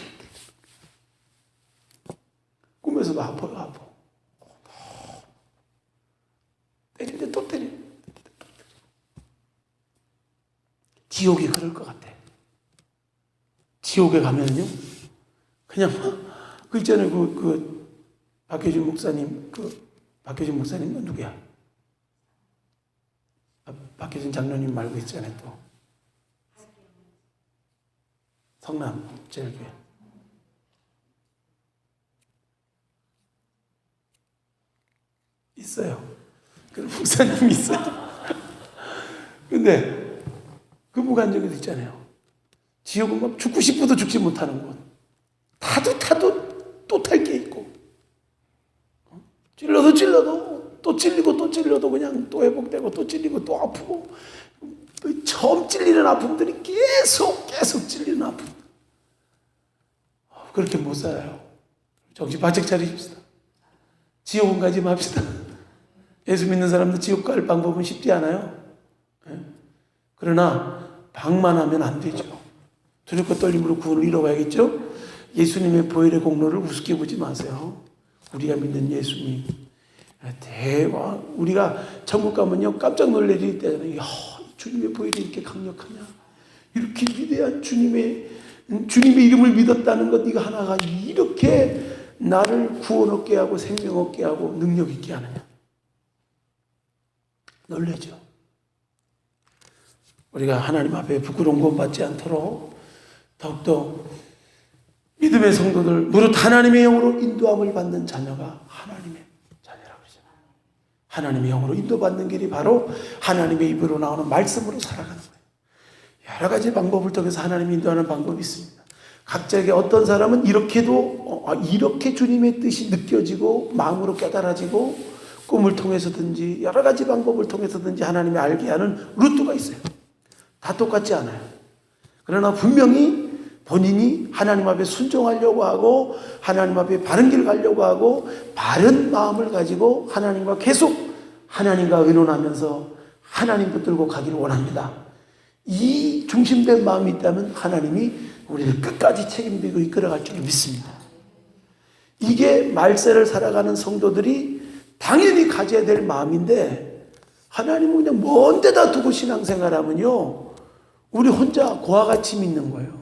Speaker 1: 꿈에서도 아파. 때리는데 또 때려. 지옥이 그럴 것 같아. 지옥에 가면요, 그냥 그 있잖아요, 박효준 목사님, 박효준 목사님은 누구야? 박효준 장로님 말고 있잖아요, 또 성남 제일교회. 있어요. 그런 목사님이 있어요. 근데 그분 간 적이 있잖아요. 지옥은 막 죽고 싶어도 죽지 못하는 곳. 타도 또 탈 게 있고. 찔러도 또 찔리고 또 찔려도 그냥 또 회복되고 또 찔리고 또 아프고. 처음 찔리는 아픔들이 계속 찔리는 아픔. 그렇게 못 살아요. 정신 바짝 차리십시다. 지옥은 가지 맙시다. 예수 믿는 사람들 지옥 갈 방법은 쉽지 않아요. 그러나 방만하면 안 되죠. 두렵고 떨림으로 구원을 이뤄가야겠죠. 예수님의 보혈의 공로를 우습게 보지 마세요. 우리가 믿는 예수님, 대왕, 우리가 천국 가면요 깜짝 놀랄 때잖아요. 야, 주님의 보혈이 이렇게 강력하냐? 이렇게 위대한 주님의 이름을 믿었다는 것, 이거 하나가 이렇게 나를 구원 얻게 하고 생명 얻게 하고 능력 있게 하느냐? 놀라죠. 우리가 하나님 앞에 부끄러운 것 받지 않도록 더욱더 믿음의 성도들, 무릇 하나님의 영으로 인도함을 받는 자녀가 하나님의 자녀라고 그러잖아요. 하나님의 영으로 인도받는 길이 바로 하나님의 입으로 나오는 말씀으로 살아가는 거예요. 여러 가지 방법을 통해서 하나님이 인도하는 방법이 있습니다. 각자에게 어떤 사람은 이렇게도 이렇게 주님의 뜻이 느껴지고 마음으로 깨달아지고 꿈을 통해서든지 여러 가지 방법을 통해서든지 하나님이 알게 하는 루트가 있어요. 다 똑같지 않아요. 그러나 분명히 본인이 하나님 앞에 순종하려고 하고 하나님 앞에 바른 길 가려고 하고 바른 마음을 가지고 하나님과 계속 하나님과 의논하면서 하나님 붙들고 가기를 원합니다. 이 중심된 마음이 있다면 하나님이 우리를 끝까지 책임지고 이끌어갈 줄 믿습니다. 이게 말세를 살아가는 성도들이 당연히 가져야 될 마음인데, 하나님은 그냥 먼 데다 두고 신앙생활하면요 우리 혼자 고와 같이 믿는 거예요.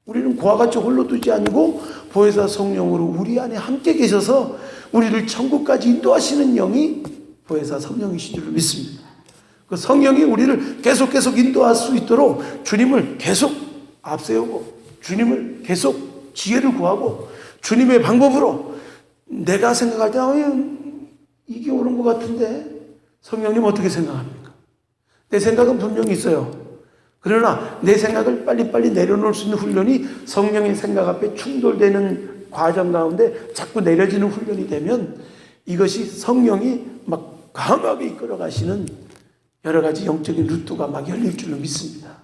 Speaker 1: 우리는 고와 같이 홀로 두지 아니고 보혜사 성령으로 우리 안에 함께 계셔서 우리를 천국까지 인도하시는 영이 보혜사 성령이신 줄 믿습니다. 그 성령이 우리를 계속 인도할 수 있도록 주님을 계속 앞세우고 주님을 계속 지혜를 구하고 주님의 방법으로 내가 생각할 때 이게 옳은 것 같은데 성령님 어떻게 생각합니까? 내 생각은 분명히 있어요. 그러나 내 생각을 빨리빨리 내려놓을 수 있는 훈련이 성령의 생각 앞에 충돌되는 과정 가운데 자꾸 내려지는 훈련이 되면 이것이 성령이 막 강하게 이끌어 가시는 여러 가지 영적인 루트가 막 열릴 줄로 믿습니다.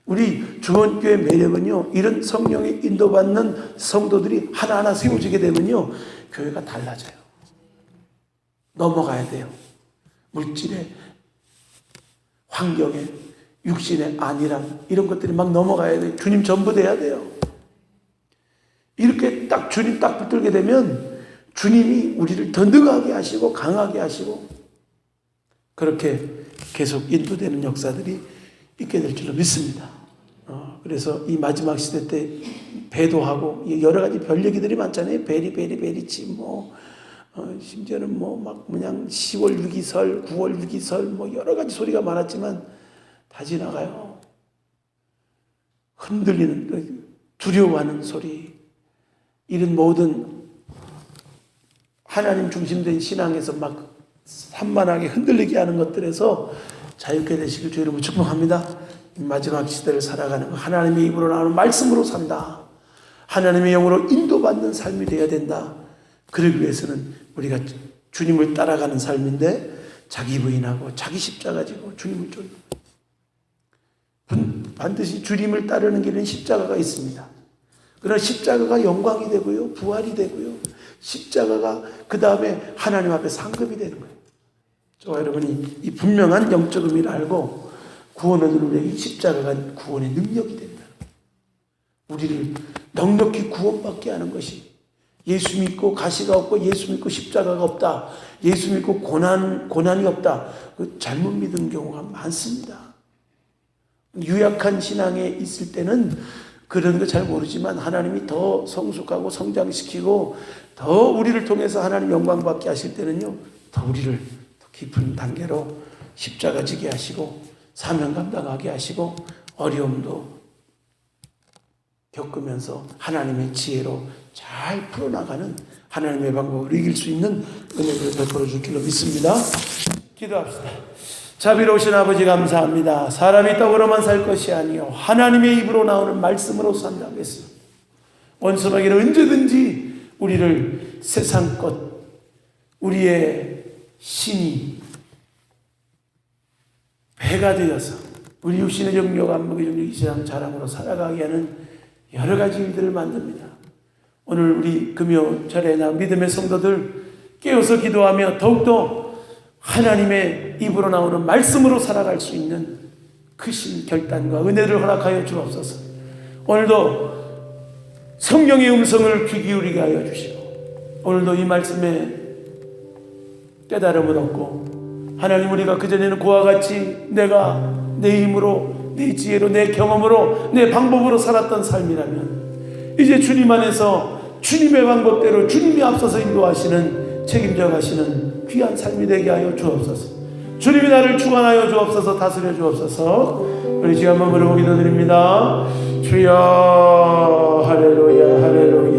Speaker 1: 우리 주원교회 매력은요, 이런 성령의 인도받는 성도들이 하나하나 세워지게 되면요 교회가 달라져요. 넘어가야 돼요. 물질의 환경에 육신의 안이랑 이런 것들이 막 넘어가야 돼요. 주님 전부 돼야 돼요. 이렇게 딱 주님 딱 붙들게 되면 주님이 우리를 더 능하게 하시고 강하게 하시고 그렇게 계속 인도되는 역사들이 있게 될 줄로 믿습니다. 그래서 이 마지막 시대 때 배도하고 여러 가지 별 얘기들이 많잖아요. 베리치 심지어는 막 그냥 10월 유기설, 9월 유기설 여러 가지 소리가 많았지만 다 지나가요. 흔들리는, 두려워하는 소리, 이런 모든 하나님 중심된 신앙에서 막 산만하게 흔들리게 하는 것들에서 자유케 되시길 주의 이름으로 축복합니다. 마지막 시대를 살아가는 거, 하나님의 입으로 나오는 말씀으로 산다. 하나님의 영으로 인도받는 삶이 되어야 된다. 그러기 위해서는 우리가 주님을 따라가는 삶인데 자기 부인하고 자기 십자가 지고 주님을 쫓는, 반드시 주님을 따르는 길은 십자가가 있습니다. 그러나 십자가가 영광이 되고요, 부활이 되고요, 십자가가 그 다음에 하나님 앞에 상급이 되는 거예요. 저와 여러분이 이 분명한 영적 의미를 알고 구원을 누리는 십자가가 구원의 능력이 된다. 우리를 넉넉히 구원받게 하는 것이, 예수 믿고 가시가 없고 예수 믿고 십자가가 없다, 예수 믿고 고난이 없다, 그 잘못 믿은 경우가 많습니다. 유약한 신앙에 있을 때는 그런 거 잘 모르지만 하나님이 더 성숙하고 성장시키고 더 우리를 통해서 하나님 영광 받게 하실 때는요 더 우리를 더 깊은 단계로 십자가 지게 하시고 사명 감당하게 하시고 어려움도 겪으면서 하나님의 지혜로 잘 풀어나가는 하나님의 방법으로 이길 수 있는 은혜를 베풀어 줄 길로 믿습니다. 기도합시다. 자비로우신 아버지 감사합니다. 사람이 떡으로만 살 것이 아니요 하나님의 입으로 나오는 말씀으로 산다고 했습니다. 원수마귀는 언제든지 우리를 세상 것, 우리의 신이 배가 되어서 우리 육신의 정욕, 안목의 정욕, 이 세상 자랑으로 살아가게 하는 여러 가지 일들을 만듭니다. 오늘 우리 금요절에 나 믿음의 성도들 깨어서 기도하며 더욱더 하나님의 입으로 나오는 말씀으로 살아갈 수 있는 크신 결단과 은혜를 허락하여 주옵소서. 오늘도 성령의 음성을 귀 기울이게 하여 주시고 오늘도 이 말씀에 깨달음을 얻고, 하나님, 우리가 그전에는 그와 같이 내가 내 힘으로, 내 지혜로, 내 경험으로, 내 방법으로 살았던 삶이라면 이제 주님 안에서 주님의 방법대로 주님이 앞서서 인도하시는, 책임져 가시는 귀한 삶이 되게 하여 주옵소서. 주님이 나를 주관하여 주옵소서. 다스려 주옵소서. 우리 지금 한번 물어보기도 드립니다. 주여, 할렐루야, 할렐루야.